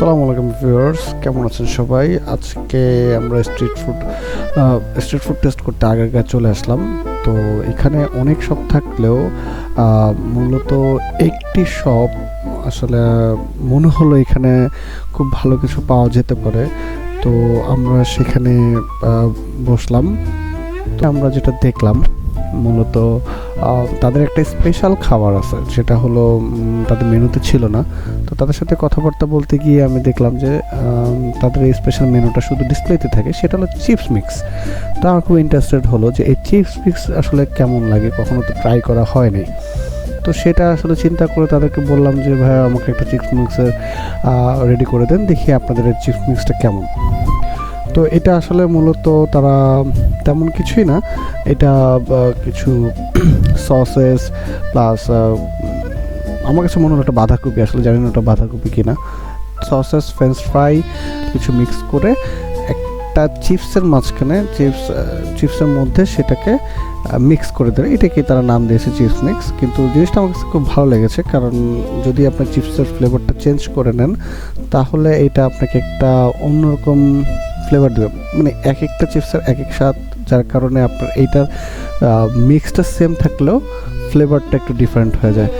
আসসালামু আলাইকুম ভিউয়ার্স, কেমন আছেন সবাই? আজকে আমরা স্ট্রিট ফুড টেস্ট করতে আগারগাঁও চলে আসলাম। তো এখানে অনেক শপ থাকলেও মূলত একটি শপ আসলে মনে হলো এখানে খুব ভালো কিছু পাওয়া যেতে পারে। তো আমরা সেখানে বসলাম। তো আমরা যেটা দেখলাম মূলত তাদের একটা স্পেশাল খাবার আছে, যেটা হলো তাদের মেনুতে ছিল না। তো তাদের সাথে কথাবার্তা বলতে গিয়ে আমি দেখলাম যে তাদের এই স্পেশাল মেনুটা শুধু ডিসপ্লেতে থাকে, সেটা হলো চিপস মিক্স। তো আমার খুব ইন্টারেস্টেড হলো যে এই চিপস মিক্স আসলে কেমন লাগে, কখনো তো ট্রাই করা হয়নি। তো সেটা আসলে চিন্তা করে তাদেরকে বললাম যে ভাইয়া আমাকে একটা চিপস মিক্সের রেডি করে দেন, দেখি আপনাদের এই চিপস মিক্সটা কেমন। তো এটা আসলে মূলত তারা তেমন কিছুই না, এটা কিছু সসেস প্লাস আমার কাছে মনে হলো একটা বাঁধাকপি, আসলে জানি না ওটা বাঁধাকপি কিনা। সসেস ফ্রেঞ্চ ফ্রাই কিছু মিক্স করে একটা চিপসের মাঝখানে চিপসের মধ্যে সেটাকে মিক্স করে দেয়, এটাকে তারা নাম দিয়েছে চিপস মিক্স। কিন্তু জিনিসটা আমার কাছে খুব ভালো লেগেছে, কারণ যদি আপনার চিপসের ফ্লেভারটা চেঞ্জ করে নেন তাহলে এটা আপনাকে একটা অন্যরকম ফ্লেভার দেবে, মানে এক একটা চিপসের এক এক স্বাদ, যার কারণে আপনার এইটার মিক্সটা সেম থাকলেও ফ্লেভারটা একটু ডিফারেন্ট হয়ে যায়।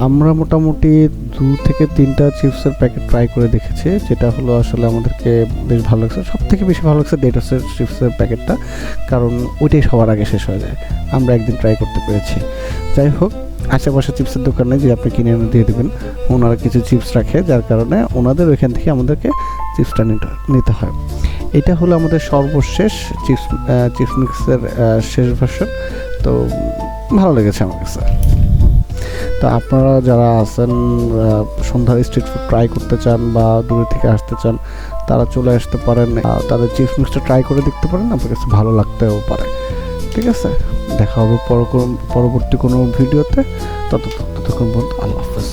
আমরা মোটামুটি 2 থেকে 3টা চিপসের প্যাকেট ট্রাই করে দেখেছি, যেটা হলো আসলে আমাদেরকে বেশ ভালো লাগছে। সবথেকে বেশি ভালো লাগছে ডেটসের চিপসের প্যাকেটটা, কারণ ওইটাই সবার আগে শেষ হয়ে যায়, আমরা একদিন ট্রাই করতে পেরেছি। যাই হোক, আশেপাশে চিপসের দোকানে যে আপনি কিনে এনে দিয়ে দেবেন, ওনারা কিছু চিপস রাখে, যার কারণে ওনাদের ওইখান থেকে আমাদেরকে চিপসটা নিতে হয়। এটা হলো আমাদের সর্বশেষ চিপস মিক্সের শেষ ভার্সন। তো ভালো লেগেছে আমার কাছে। তো আপনারা যারা আছেন সন্ধ্যার স্ট্রিট ফুড ট্রাই করতে চান বা দূরে থেকে আসতে চান, তারা চলে আসতে পারেন, তাদের চিপস মিক্সটা ট্রাই করে দেখতে পারেন, আপনার কাছে ভালো লাগতেও পারে। ঠিক আছে, দেখা হবে পরবর্তী কোনো ভিডিওতে। ততক্ষণ পর্যন্ত আল্লাহ হাফেজ।